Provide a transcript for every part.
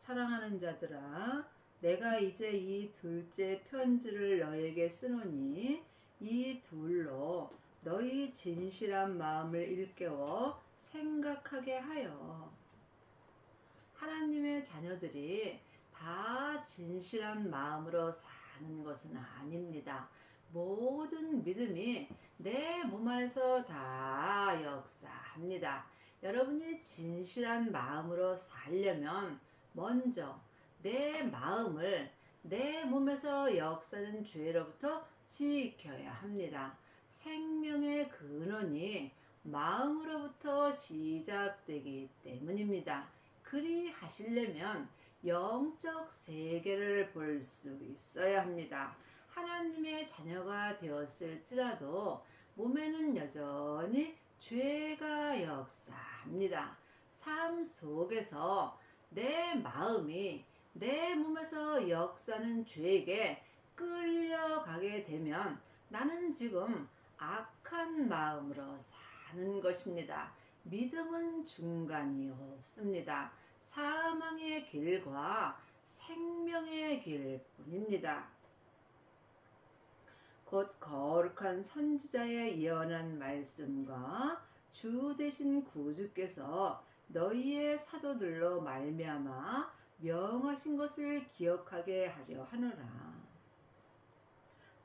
사랑하는 자들아, 내가 이제 이 둘째 편지를 너에게 쓰노니 이 둘로 너희 진실한 마음을 일깨워 생각하게 하여. 하나님의 자녀들이 다 진실한 마음으로 사는 것은 아닙니다. 모든 믿음이 내 몸 안에서 다 역사합니다. 여러분이 진실한 마음으로 살려면 먼저 내 마음을 내 몸에서 역사하는 죄로부터 지켜야 합니다. 생명의 근원이 마음으로부터 시작되기 때문입니다. 그리 하시려면 영적 세계를 볼 수 있어야 합니다. 하나님의 자녀가 되었을지라도 몸에는 여전히 죄가 역사합니다. 삶 속에서 내 마음이 내 몸에서 역사하는 죄에게 끌려가게 되면 나는 지금 악한 마음으로 사는 것입니다. 믿음은 중간이 없습니다. 사망의 길과 생명의 길뿐입니다. 곧 거룩한 선지자의 예언한 말씀과 주 되신 구주께서 너희의 사도들로 말미암아 명하신 것을 기억하게 하려 하노라.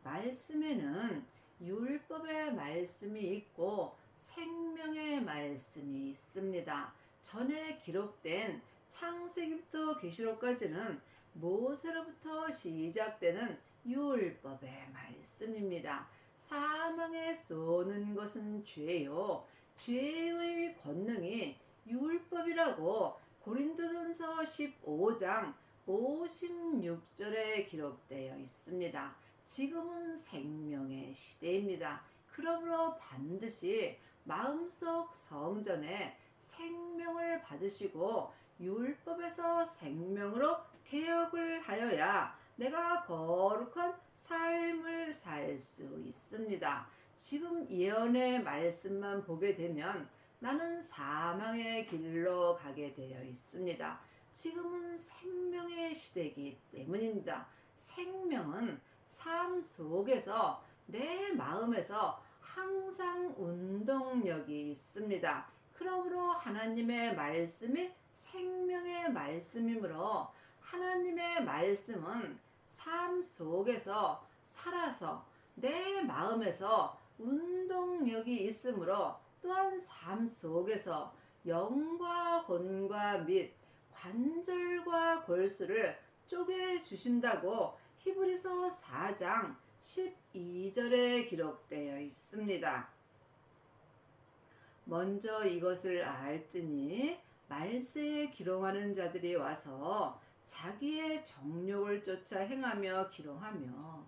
말씀에는 율법의 말씀이 있고 생명의 말씀이 있습니다. 전에 기록된 창세기부터 계시록까지는 모세로부터 시작되는 율법의 말씀입니다. 사망에 쏘는 것은 죄요. 죄의 권능이 율법이라고 고린도전서 15장 56절에 기록되어 있습니다. 지금은 생명의 시대입니다. 그러므로 반드시 마음속 성전에 생명을 받으시고 율법에서 생명으로 개혁을 하여야 내가 거룩한 삶을 살 수 있습니다. 지금 예언의 말씀만 보게 되면 나는 사망의 길로 가게 되어 있습니다. 지금은 생명의 시대이기 때문입니다. 생명은 삶 속에서 내 마음에서 항상 운동력이 있습니다. 그러므로 하나님의 말씀이 생명의 말씀이므로 하나님의 말씀은 삶 속에서 살아서 내 마음에서 운동력이 있으므로 또한 삶 속에서 영과 혼과 및 관절과 골수를 쪼개 주신다고 히브리서 4장 12절에 기록되어 있습니다. 먼저 이것을 알지니 말세에 기롱하는 자들이 와서 자기의 정욕을 쫓아 행하며 기롱하며.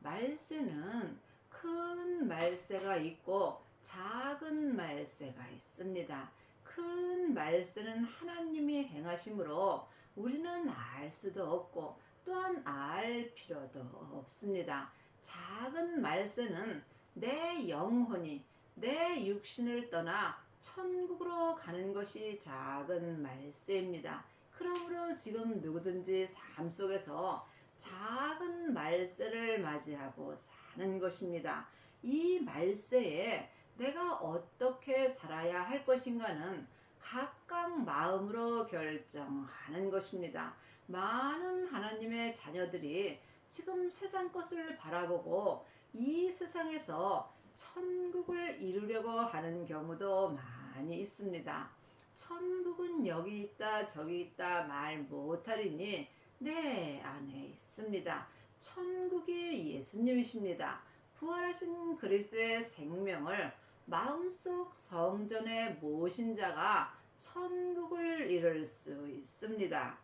말세는 큰 말세가 있고 작은 말세가 있습니다. 큰 말세는 하나님이 행하심으로 우리는 알 수도 없고 또한 알 필요도 없습니다. 작은 말세는 내 영혼이 내 육신을 떠나 천국으로 가는 것이 작은 말세입니다. 그러므로 지금 누구든지 삶 속에서 작은 말세를 맞이하고 사는 것입니다. 이 말세에 내가 어떻게 살아야 할 것인가는 각각 마음으로 결정하는 것입니다. 많은 하나님의 자녀들이 지금 세상 것을 바라보고 이 세상에서 천국을 이루려고 하는 경우도 많이 있습니다. 천국은 여기 있다 저기 있다 말 못하리니 내 안에 있습니다. 천국이 예수님이십니다. 부활하신 그리스도의 생명을 마음속 성전에 모신 자가 천국을 이룰 수 있습니다.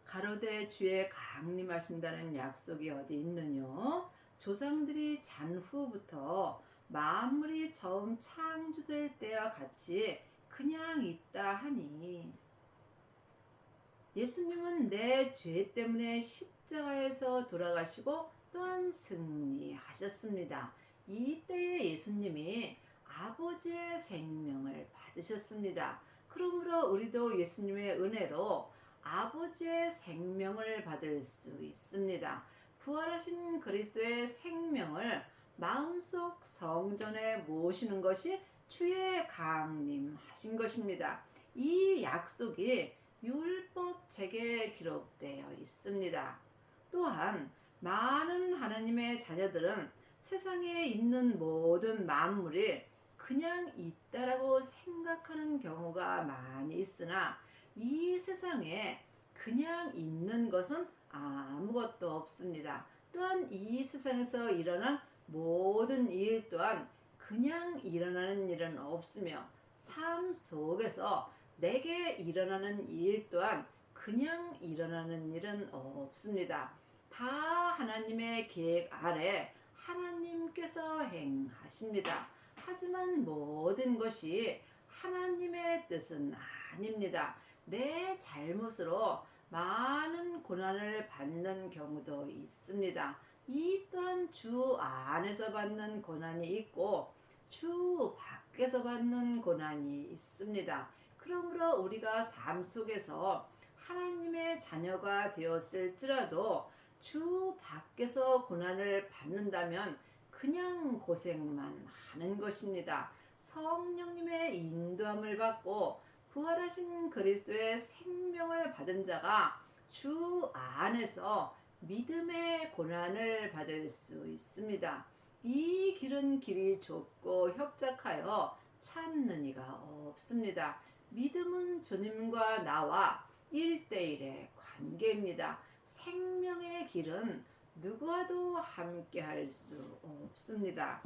가로되 주의 강림하신다는 약속이 어디 있느뇨? 조상들이 잔 후부터 만물이 처음 창조될 때와 같이 그냥 있다 하니. 예수님은 내 죄 때문에 십자가에서 돌아가시고 또한 승리하셨습니다. 이때에 예수님이 아버지의 생명을 받으셨습니다. 그러므로 우리도 예수님의 은혜로 아버지의 생명을 받을 수 있습니다. 부활하신 그리스도의 생명을 마음속 성전에 모시는 것이 주의 강림하신 것입니다. 이 약속이 율법 책에 기록되어 있습니다. 또한 많은 하나님의 자녀들은 세상에 있는 모든 만물이 그냥 있다라고 생각하는 경우가 많이 있으나 이 세상에 그냥 있는 것은 아무것도 없습니다. 또한 이 세상에서 일어난 모든 일 또한 그냥 일어나는 일은 없으며 삶 속에서 내게 일어나는 일 또한 그냥 일어나는 일은 없습니다. 다 하나님의 계획 아래 하나님께서 행하십니다. 하지만 모든 것이 하나님의 뜻은 아닙니다. 내 잘못으로 많은 고난을 받는 경우도 있습니다. 이 또한 주 안에서 받는 고난이 있고 주 밖에서 받는 고난이 있습니다. 그러므로 우리가 삶 속에서 하나님의 자녀가 되었을지라도 주 밖에서 고난을 받는다면 그냥 고생만 하는 것입니다. 성령님의 인도함을 받고 부활하신 그리스도의 생명을 받은 자가 주 안에서 믿음의 고난을 받을 수 있습니다. 이 길은 길이 좁고 협착하여 찾는 이가 없습니다. 믿음은 주님과 나와 1대1의 관계입니다. 생명의 길은 누구와도 함께 할 수 없습니다.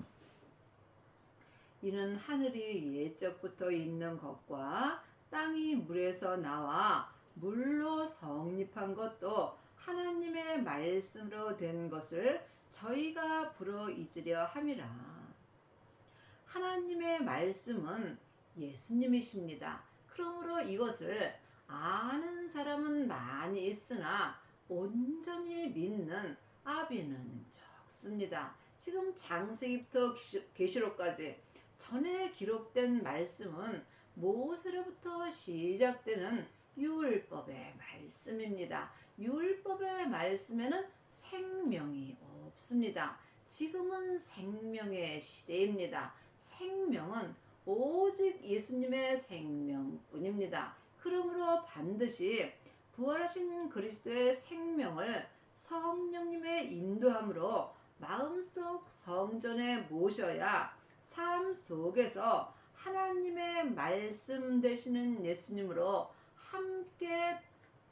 이는 하늘이 예적부터 있는 것과 땅이 물에서 나와 물로 성립한 것도 하나님의 말씀으로 된 것을 저희가 불어 잊으려 함이라. 하나님의 말씀은 예수님이십니다. 그러므로 이것을 아는 사람은 많이 있으나 온전히 믿는 아비는 적습니다. 지금 창세기부터 계시록까지 전에 기록된 말씀은 모세로부터 시작되는 율법의 말씀입니다. 율법의 말씀에는 생명이 없습니다. 지금은 생명의 시대입니다. 생명은 오직 예수님의 생명뿐입니다. 그러므로 반드시 부활하신 그리스도의 생명을 성령님의 인도함으로 마음속 성전에 모셔야 삶 속에서 하나님의 말씀 되시는 예수님으로 함께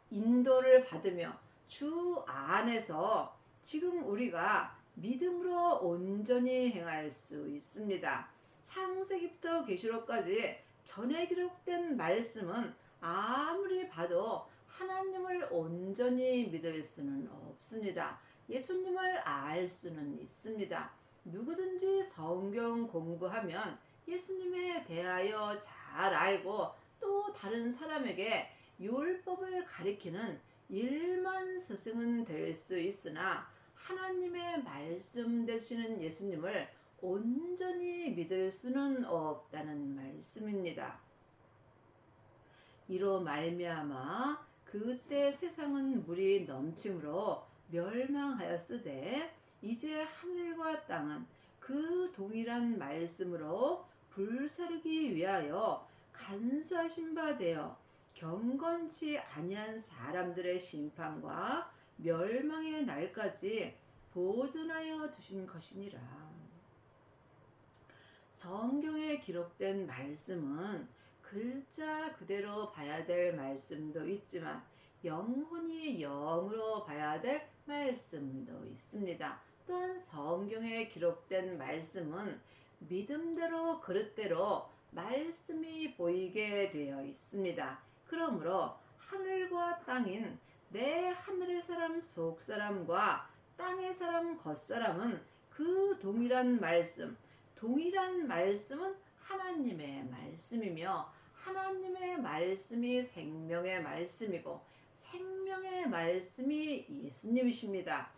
인도를 받으며 주 안에서 지금 우리가 믿음으로 온전히 행할 수 있습니다. 창세기부터 계시록까지 전에 기록된 말씀은 아무리 봐도 하나님을 온전히 믿을 수는 없습니다. 예수님을 알 수는 있습니다. 누구든지 성경 공부하면 예수님에 대하여 잘 알고 또 다른 사람에게 율법을 가리키는 일만 스승은 될 수 있으나 하나님의 말씀 되시는 예수님을 온전히 믿을 수는 없다는 말씀입니다. 이로 말미암아 그때 세상은 물이 넘침으로 멸망하였으되 이제 하늘과 땅은 그 동일한 말씀으로 불사르기 위하여 간수하신 바 되어 경건치 아니한 사람들의 심판과 멸망의 날까지 보존하여 두신 것이니라. 성경에 기록된 말씀은 글자 그대로 봐야 될 말씀도 있지만 영혼이 영으로 봐야 될 말씀도 있습니다. 또한 성경에 기록된 말씀은 믿음대로 그릇대로 말씀이 보이게 되어 있습니다. 그러므로 하늘과 땅인 내 하늘의 사람 속사람과 땅의 사람 겉사람은 그 동일한 말씀은 하나님의 말씀이며 하나님의 말씀이 생명의 말씀이고 생명의 말씀이 예수님이십니다.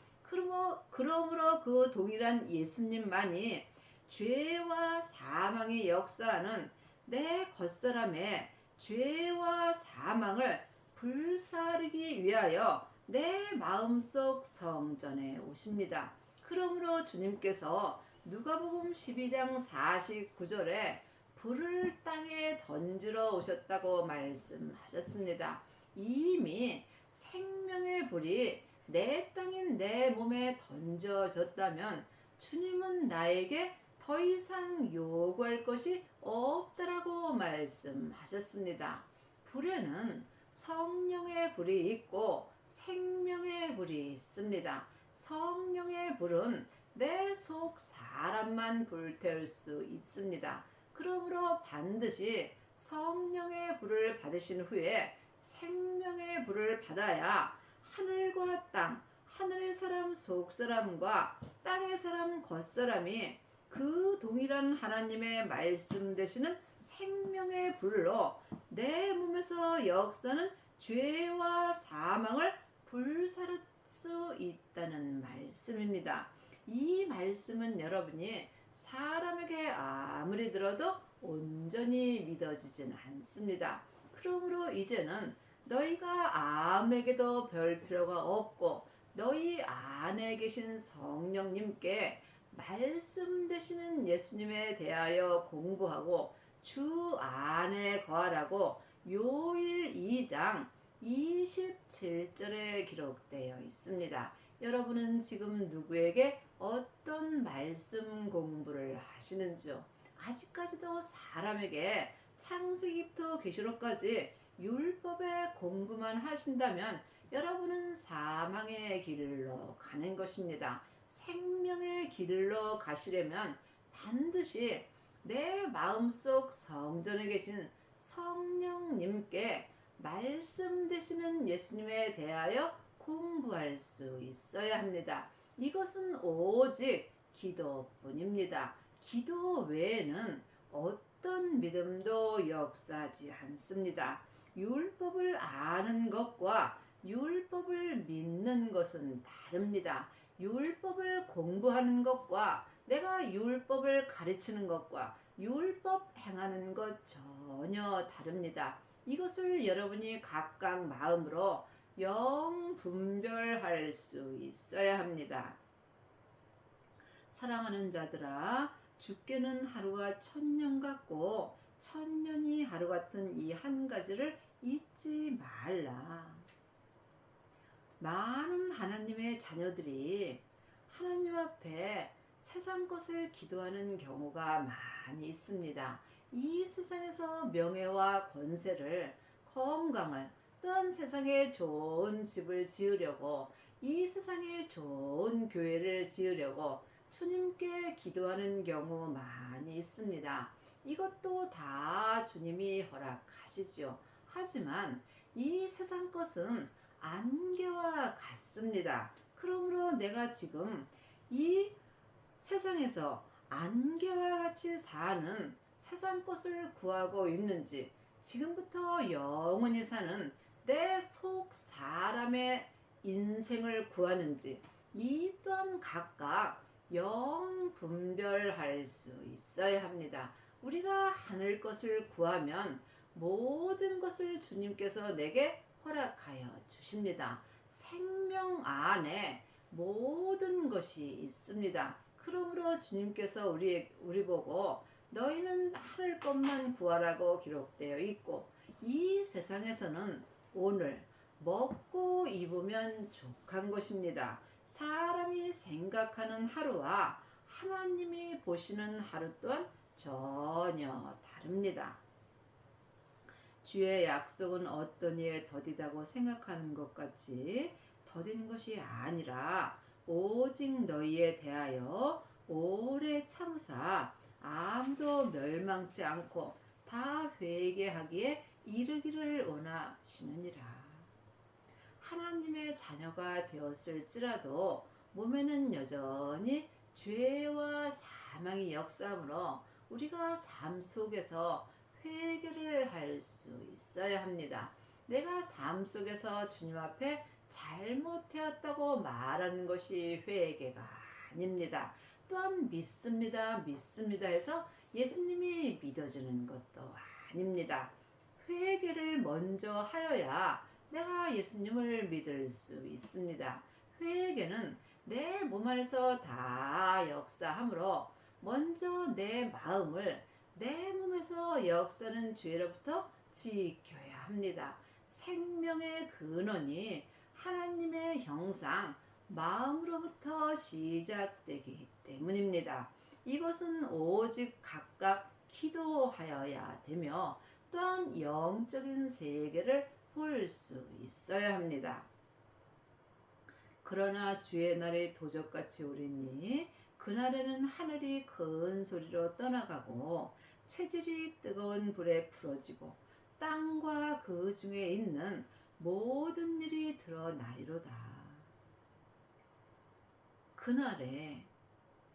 그러므로 그 동일한 예수님만이 죄와 사망의 역사하는 내 겉사람의 죄와 사망을 불사르기 위하여 내 마음속 성전에 오십니다. 그러므로 주님께서 누가복음 12장 49절에 불을 땅에 던지러 오셨다고 말씀하셨습니다. 이미 생명의 불이 내 땅인 내 몸에 던져졌다면 주님은 나에게 더 이상 요구할 것이 없다라고 말씀하셨습니다. 불에는 성령의 불이 있고 생명의 불이 있습니다. 성령의 불은 내 속 사람만 불태울 수 있습니다. 그러므로 반드시 성령의 불을 받으신 후에 생명의 불을 받아야 하늘과 땅, 하늘의 사람 속사람과 땅의 사람 겉사람이 그 동일한 하나님의 말씀 되시는 생명의 불로 내 몸에서 역사는 죄와 사망을 불사를 수 있다는 말씀입니다. 이 말씀은 여러분이 사람에게 아무리 들어도 온전히 믿어지진 않습니다. 그러므로 이제는 너희가 아무에게도 별 필요가 없고 너희 안에 계신 성령님께 말씀 되시는 예수님에 대하여 공부하고 주 안에 거하라고 요일 2장 27절에 기록되어 있습니다. 여러분은 지금 누구에게 어떤 말씀 공부를 하시는지요? 아직까지도 사람에게 창세기부터 계시록까지 율법의 공부만 하신다면 여러분은 사망의 길로 가는 것입니다. 생명의 길로 가시려면 반드시 내 마음속 성전에 계신 성령님께 말씀 되시는 예수님에 대하여 공부할 수 있어야 합니다. 이것은 오직 기도뿐입니다. 기도 외에는 어떤 믿음도 역사하지 않습니다. 율법을 아는 것과 율법을 믿는 것은 다릅니다. 율법을 공부하는 것과 내가 율법을 가르치는 것과 율법 행하는 것 전혀 다릅니다. 이것을 여러분이 각각 마음으로 분별할 수 있어야 합니다. 사랑하는 자들아, 주께는 하루가 1000년 같고 1000년이 하루 같은 이 한 가지를 잊지 말라. 많은 하나님의 자녀들이 하나님 앞에 세상 것을 기도하는 경우가 많이 있습니다. 이 세상에서 명예와 권세를, 건강을, 또한 세상에 좋은 집을 지으려고, 이 세상에 좋은 교회를 지으려고 주님께 기도하는 경우 많이 있습니다. 이것도 다 주님이 허락하시죠. 하지만 이 세상 것은 안개와 같습니다. 그러므로 내가 지금 이 세상에서 안개와 같이 사는 세상 것을 구하고 있는지, 지금부터 영원히 사는 내 속 사람의 인생을 구하는지, 이 또한 각각 분별할 수 있어야 합니다. 우리가 하늘 것을 구하면 모든 것을 주님께서 내게 허락하여 주십니다. 생명 안에 모든 것이 있습니다. 그러므로 주님께서 우리 보고 너희는 하늘 것만 구하라고 기록되어 있고, 이 세상에서는 오늘 먹고 입으면 족한 것입니다. 사람이 생각하는 하루와 하나님이 보시는 하루 또한 전혀 다릅니다. 주의 약속은 어떤 이에 더디다고 생각하는 것 같이 더디는 것이 아니라 오직 너희에 대하여 오래 참으사 아무도 멸망치 않고 다 회개하기에 이르기를 원하시느니라. 하나님의 자녀가 되었을지라도 몸에는 여전히 죄와 사망이 역사하므로 우리가 삶 속에서 회개를 할 수 있어야 합니다. 내가 삶 속에서 주님 앞에 잘못되었다고 말하는 것이 회개가 아닙니다. 또한 믿습니다 해서 예수님이 믿어지는 것도 아닙니다. 회개 먼저 하여야 내가 예수님을 믿을 수 있습니다. 회개는 내 몸 안에서 다 역사하므로 먼저 내 마음을 내 몸에서 역사하는 죄로부터 지켜야 합니다. 생명의 근원이 하나님의 형상, 마음으로부터 시작되기 때문입니다. 이것은 오직 각각 기도하여야 되며 또한 영적인 세계를 볼 수 있어야 합니다. 그러나 주의 날이 도적같이 오리니 그날에는 하늘이 큰 소리로 떠나가고 체질이 뜨거운 불에 풀어지고 땅과 그 중에 있는 모든 일이 드러나리로다. 그날에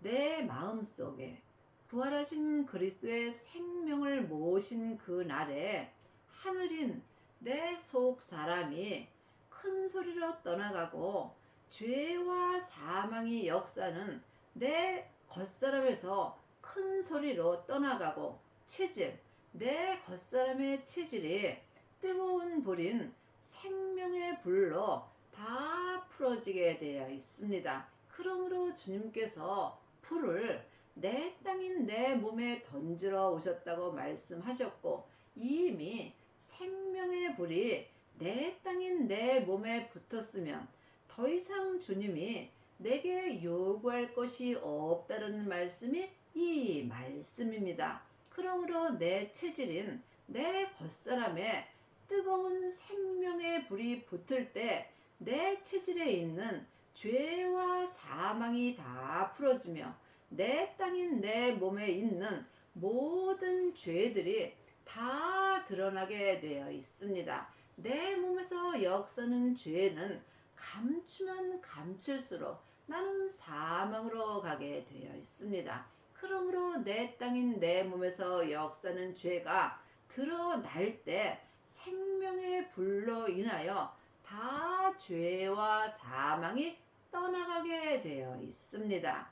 내 마음속에 부활하신 그리스도의 생명을 모신 그 날에 하늘인 내 속 사람이 큰 소리로 떠나가고 죄와 사망의 역사는 내 겉사람에서 큰 소리로 떠나가고 체질, 내 겉사람의 체질이 뜨거운 불인 생명의 불로 다 풀어지게 되어 있습니다. 그러므로 주님께서 불을 내 땅인 내 몸에 던지러 오셨다고 말씀하셨고 이미 생명의 불이 내 땅인 내 몸에 붙었으면 더 이상 주님이 내게 요구할 것이 없다는 말씀이 이 말씀입니다. 그러므로 내 체질인 내 겉사람에 뜨거운 생명의 불이 붙을 때 내 체질에 있는 죄와 사망이 다 풀어지며 내 땅인 내 몸에 있는 모든 죄들이 다 드러나게 되어 있습니다. 내 몸에서 역사는 죄는 감추면 감출수록 나는 사망으로 가게 되어 있습니다. 그러므로 내 땅인 내 몸에서 역사는 죄가 드러날 때 생명의 불로 인하여 다 죄와 사망이 떠나가게 되어 있습니다.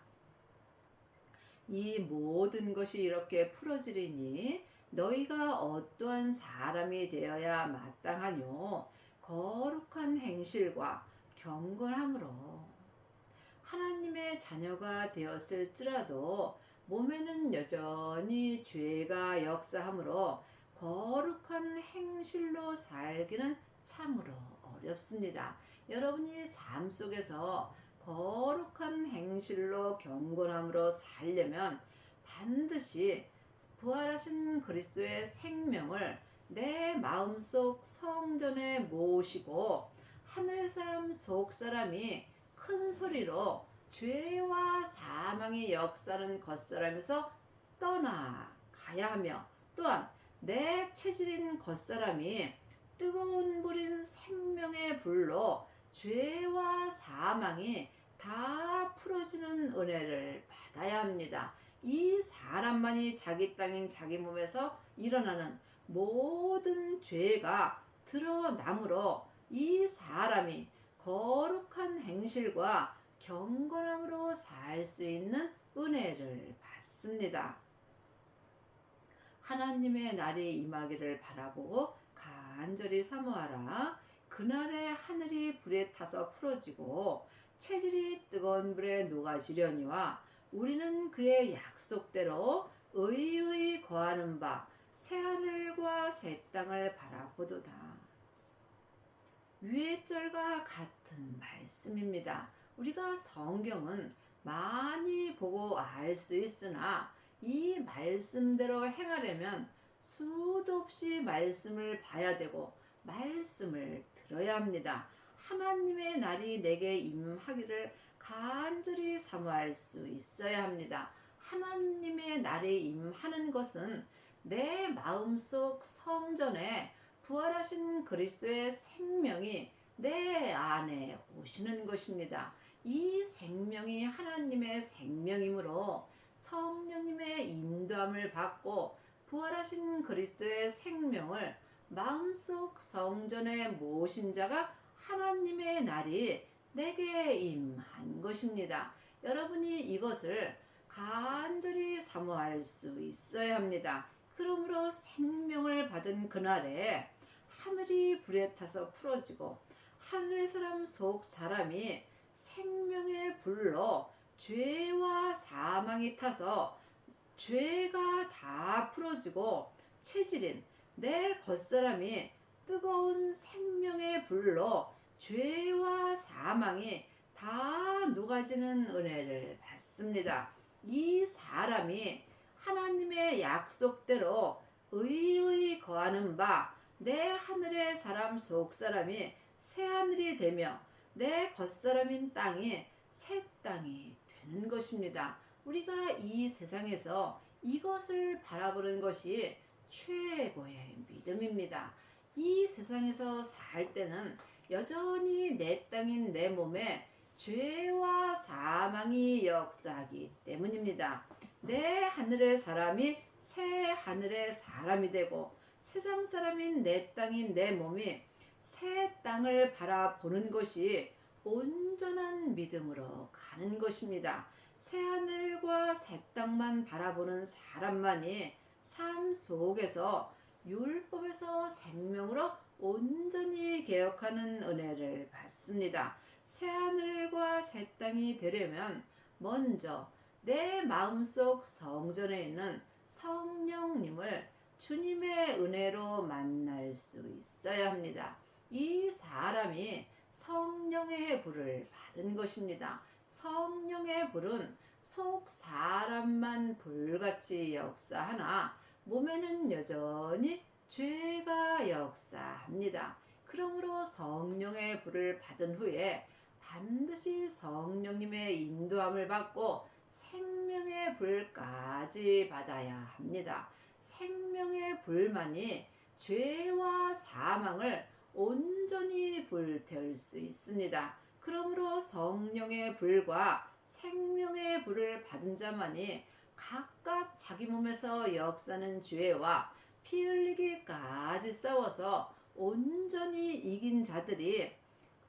이 모든 것이 이렇게 풀어지리니 너희가 어떠한 사람이 되어야 마땅하뇨? 거룩한 행실과 경건함으로 하나님의 자녀가 되었을지라도 몸에는 여전히 죄가 역사하므로 거룩한 행실로 살기는 참으로 어렵습니다. 여러분이 삶 속에서 거룩한 행실로 경건함으로 살려면 반드시 부활하신 그리스도의 생명을 내 마음속 성전에 모시고 하늘사람 속사람이 큰 소리로 죄와 사망의 역사는 겉사람에서 떠나가야 하며 또한 내 체질인 겉사람이 뜨거운 불인 생명의 불로 죄와 사망이 다 풀어지는 은혜를 받아야 합니다. 이 사람만이 자기 땅인 자기 몸에서 일어나는 모든 죄가 드러나므로 이 사람이 거룩한 행실과 경건함으로 살 수 있는 은혜를 받습니다. 하나님의 날이 임하기를 바라보고 간절히 사모하라. 그날에 하늘이 불에 타서 풀어지고 체질이 뜨거운 불에 녹아지려니와 우리는 그의 약속대로 의의 거하는 바 새하늘과 새 땅을 바라보도다. 위의 절과 같은 말씀입니다. 우리가 성경은 많이 보고 알 수 있으나 이 말씀대로 행하려면 수도 없이 말씀을 봐야 되고 말씀을 들어야 합니다. 하나님의 날이 내게 임하기를 간절히 사모할 수 있어야 합니다. 하나님의 날이 임하는 것은 내 마음속 성전에 부활하신 그리스도의 생명이 내 안에 오시는 것입니다. 이 생명이 하나님의 생명이므로 성령님의 인도함을 받고 부활하신 그리스도의 생명을 마음속 성전에 모신 자가 하나님의 날이 내게 임한 것입니다. 여러분이 이것을 간절히 사모할 수 있어야 합니다. 그러므로 생명을 받은 그날에 하늘이 불에 타서 풀어지고 하늘 사람 속 사람이 생명의 불로 죄와 사망이 타서 죄가 다 풀어지고 체질인 내 겉사람이 뜨거운 생명의 불로 죄와 사망이 다 녹아지는 은혜를 받습니다. 이 사람이 하나님의 약속대로 의의 거하는 바 내 하늘의 사람 속 사람이 새 하늘이 되며 내 겉사람인 땅이 새 땅이 되는 것입니다. 우리가 이 세상에서 이것을 바라보는 것이 최고의 믿음입니다. 이 세상에서 살 때는 여전히 내 땅인 내 몸에 죄와 사망이 역사하기 때문입니다. 내 하늘의 사람이 새 하늘의 사람이 되고 세상 사람인 내 땅인 내 몸이 새 땅을 바라보는 것이 온전한 믿음으로 가는 것입니다. 새 하늘과 새 땅만 바라보는 사람만이 삶 속에서 율법에서 생명으로 온전히 개혁하는 은혜를 받습니다. 새 하늘과 새 땅이 되려면 먼저 내 마음속 성전에 있는 성령님을 주님의 은혜로 만날 수 있어야 합니다. 이 사람이 성령의 불을 받은 것입니다. 성령의 불은 속 사람만 불같이 역사하나 몸에는 여전히 죄가 역사합니다. 그러므로 성령의 불을 받은 후에 반드시 성령님의 인도함을 받고 생명의 불까지 받아야 합니다. 생명의 불만이 죄와 사망을 온전히 불태울 수 있습니다. 그러므로 성령의 불과 생명의 불을 받은 자만이 각각 자기 몸에서 역사하는 죄와 피 흘리기까지 싸워서 온전히 이긴 자들이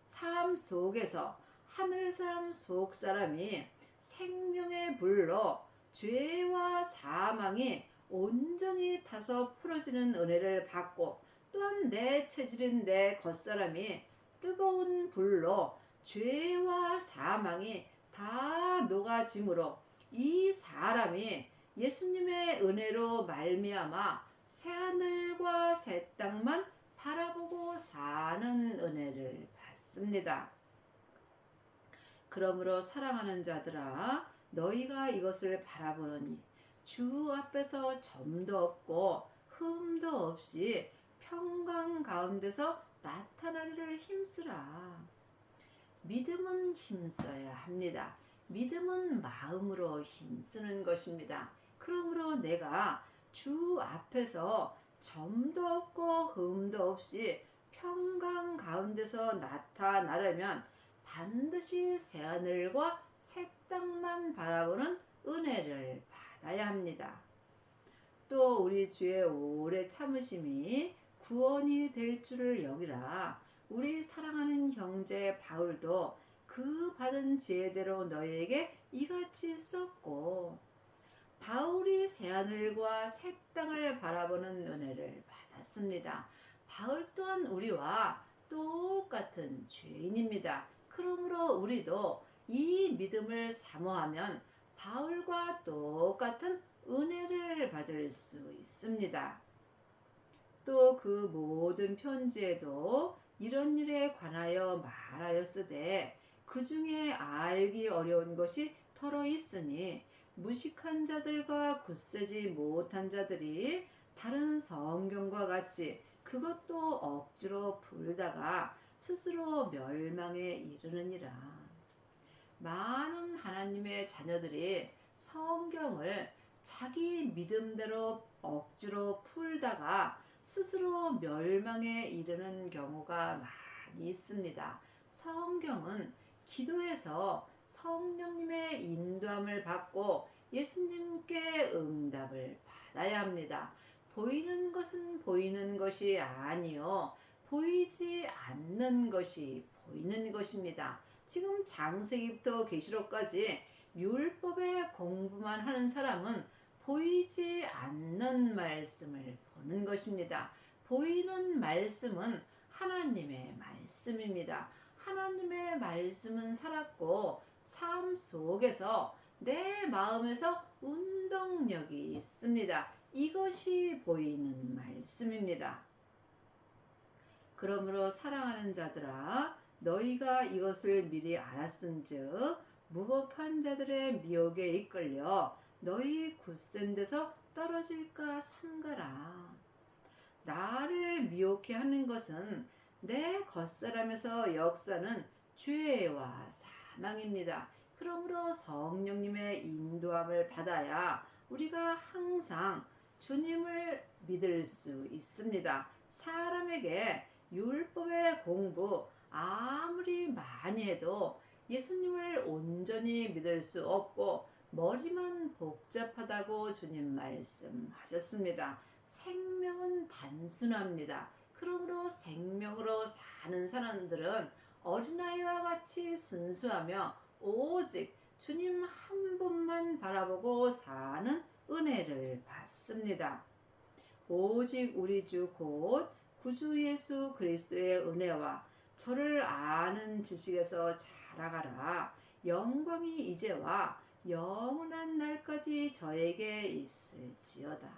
삶 속에서 하늘 사람 속 사람이 생명의 불로 죄와 사망이 온전히 타서 풀어지는 은혜를 받고 또한 내 체질인 내 겉사람이 뜨거운 불로 죄와 사망이 다 녹아짐으로 이 사람이 예수님의 은혜로 말미암아 새하늘과 새 땅만 바라보고 사는 은혜를 받습니다. 그러므로 사랑하는 자들아, 너희가 이것을 바라보느니 주 앞에서 점도 없고 흠도 없이 평강 가운데서 나타나기를 힘쓰라. 믿음은 힘써야 합니다. 믿음은 마음으로 힘쓰는 것입니다. 그러므로 내가 주 앞에서 점도 없고 흠도 없이 평강 가운데서 나타나려면 반드시 새하늘과 새 땅만 바라보는 은혜를 받아야 합니다. 또 우리 주의 오래 참으심이 구원이 될 줄을 여기라. 우리 사랑하는 형제 바울도 그 받은 지혜대로 너희에게 이같이 썼고, 바울이 새하늘과 새 땅을 바라보는 은혜를 받았습니다. 바울 또한 우리와 똑같은 죄인입니다. 그러므로 우리도 이 믿음을 사모하면 바울과 똑같은 은혜를 받을 수 있습니다. 또 그 모든 편지에도 이런 일에 관하여 말하였으되 그 중에 알기 어려운 것이 덜어 있으니 무식한 자들과 굳세지 못한 자들이 다른 성경과 같이 그것도 억지로 풀다가 스스로 멸망에 이르느니라. 많은 하나님의 자녀들이 성경을 자기 믿음대로 억지로 풀다가 스스로 멸망에 이르는 경우가 많이 있습니다. 성경은 기도해서 성령님의 인도함을 받고 예수님께 응답을 받아야 합니다. 보이는 것은 보이는 것이 아니요 보이지 않는 것이 보이는 것입니다. 지금 창세기부터 계시록까지 율법의 공부만 하는 사람은 보이지 않는 말씀을 보는 것입니다. 보이는 말씀은 하나님의 말씀입니다. 하나님의 말씀은 살았고 삶 속에서 내 마음에서 운동력이 있습니다. 이것이 보이는 말씀입니다. 그러므로 사랑하는 자들아, 너희가 이것을 미리 알았은즉 무법한 자들의 미혹에 이끌려 너희 굳센 데서 떨어질까 삼가라. 나를 미혹해 하는 것은 내 겉사람에서 역사는 죄와 사망입니다. 그러므로 성령님의 인도함을 받아야 우리가 항상 주님을 믿을 수 있습니다. 사람에게 율법의 공부 아무리 많이 해도 예수님을 온전히 믿을 수 없고 머리만 복잡하다고 주님 말씀하셨습니다. 생명은 단순합니다. 그러므로 생명으로 사는 사람들은 어린아이와 같이 순수하며 오직 주님 한 분만 바라보고 사는 은혜를 받습니다. 오직 우리 주 곧 구주 예수 그리스도의 은혜와 저를 아는 지식에서 자라가라. 영광이 이제와 영원한 날까지 저에게 있을지어다.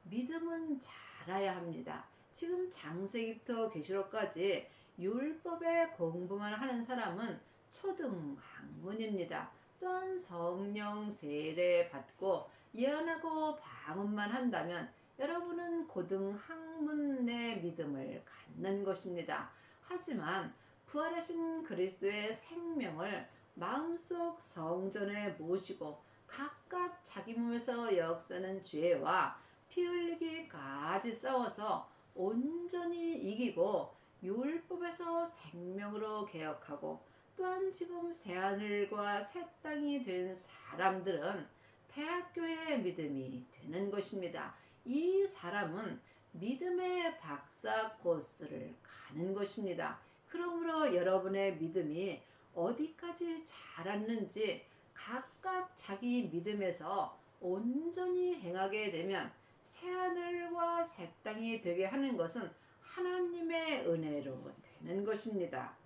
믿음은 자라야 합니다. 지금 창세기부터 계시록까지 율법의 공부만 하는 사람은 초등 학문입니다. 또한 성령 세례 받고 예언하고 방언만 한다면 여러분은 고등 학문의 믿음을 갖는 것입니다. 하지만 부활하신 그리스도의 생명을 마음속 성전에 모시고 각각 자기 몸에서 역사는 죄와 피 흘리기까지 싸워서 온전히 이기고 율법에서 생명으로 개혁하고 또한 지금 새하늘과 새 땅이 된 사람들은 대학교의 믿음이 되는 것입니다. 이 사람은 믿음의 박사 코스를 가는 것입니다. 그러므로 여러분의 믿음이 어디까지 자랐는지 각각 자기 믿음에서 온전히 행하게 되면 새하늘과 새 땅이 되게 하는 것은 하나님의 은혜로 되는 것입니다.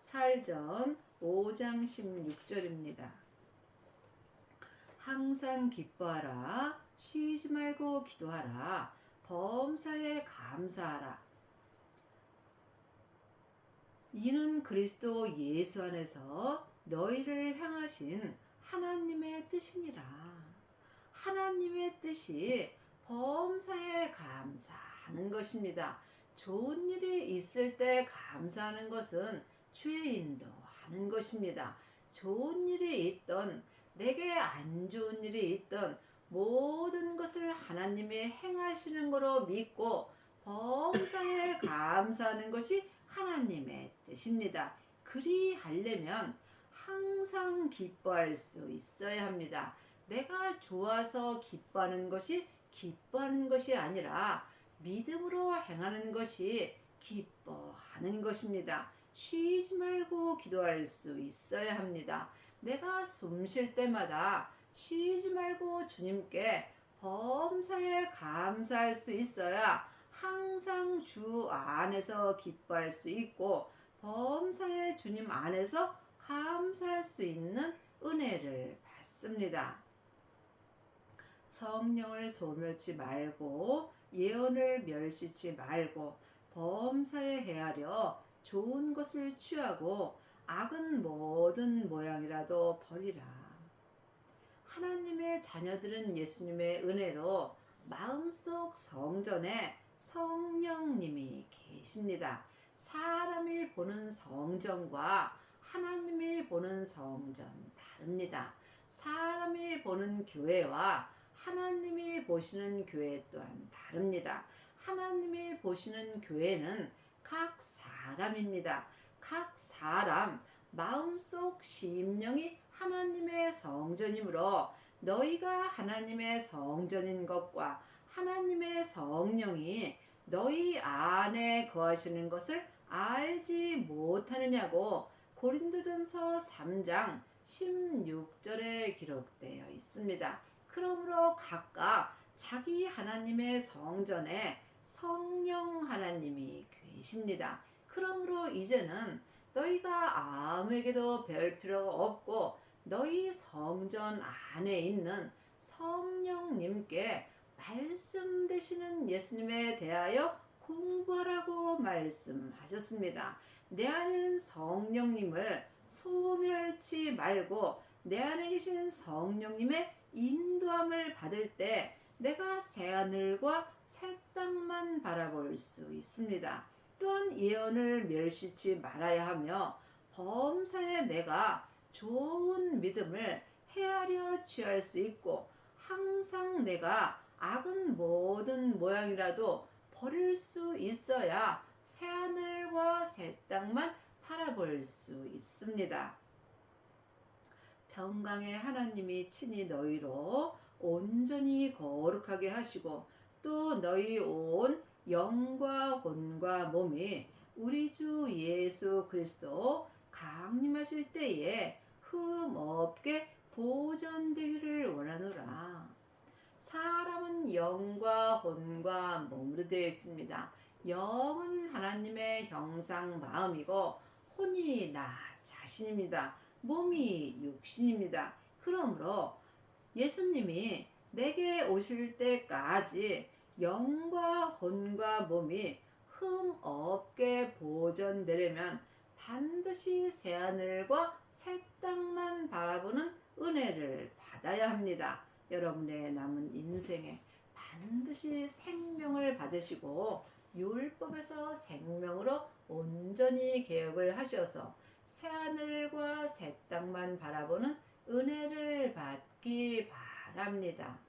사일전 5장 16절입니다. 항상 기뻐하라. 쉬지 말고 기도하라. 범사에 감사하라. 이는 그리스도 예수 안에서 너희를 향하신 하나님의 뜻이니라. 하나님의 뜻이 범사에 감사하는 것입니다. 좋은 일이 있을 때 감사하는 것은 죄인도 하는 것입니다. 좋은 일이 있던 내게 안 좋은 일이 있던 모든 것을 하나님이 행하시는 거로 믿고 범사에 감사하는 것이 하나님의 뜻입니다. 그리하려면 항상 기뻐할 수 있어야 합니다. 내가 좋아서 기뻐하는 것이 아니라 믿음으로 행하는 것이 기뻐하는 것입니다. 쉬지 말고 기도할 수 있어야 합니다. 내가 숨 쉴 때마다 쉬지 말고 주님께 범사에 감사할 수 있어야 항상 주 안에서 기뻐할 수 있고 범사에 주님 안에서 감사할 수 있는 은혜를 받습니다. 성령을 소멸치 말고 예언을 멸시치 말고 범사에 헤아려 좋은 것을 취하고 악은 모든 모양이라도 버리라. 하나님의 자녀들은 예수님의 은혜로 마음속 성전에 성령님이 계십니다. 사람이 보는 성전과 하나님이 보는 성전 다릅니다. 사람이 보는 교회와 하나님이 보시는 교회 또한 다릅니다. 하나님이 보시는 교회는 각 사람입니다. 각 사람 마음속 심령이 하나님의 성전이므로 너희가 하나님의 성전인 것과 하나님의 성령이 너희 안에 거하시는 것을 알지 못하느냐고 고린도전서 3장 16절에 기록되어 있습니다. 그러므로 각각 자기 하나님의 성전에 성령 하나님이 계십니다. 그러므로 이제는 너희가 아무에게도 배울 필요가 없고 너희 성전 안에 있는 성령님께 말씀 되시는 예수님에 대하여 공부하라고 말씀하셨습니다. 내 안에 성령님을 소멸치 말고 내 안에 계신 성령님의 인도함을 받을 때 내가 새하늘과 새 땅만 바라볼 수 있습니다. 또한 예언을 멸시치 말아야 하며 범사에 내가 좋은 믿음을 헤아려 취할 수 있고 항상 내가 악은 모든 모양이라도 버릴 수 있어야 새하늘과 새 땅만 바라볼 수 있습니다. 평강의 하나님이 친히 너희로 온전히 거룩하게 하시고 또 너희 온 영과魂과 몸이 우리 주 예수 그리스도 강림하실 때에 흠 없게 보존되기를 원하노라. 사람은 영과魂과 몸으로 되어 있습니다. 영은 하나님의 형상 마음이고 혼이 나 자신입니다. 몸이 육신입니다. 그러므로 예수님이 내게 오실 때까지 영과魂과 몸이 흠 없게 보존되려면 반드시 새하늘과 새 땅만 바라보는 은혜를 받아야 합니다. 여러분의 남은 인생에 반드시 생명을 받으시고 율법에서 생명으로 온전히 개혁을 하셔서 새하늘과 새 땅만 바라보는 은혜를 받기 바랍니다.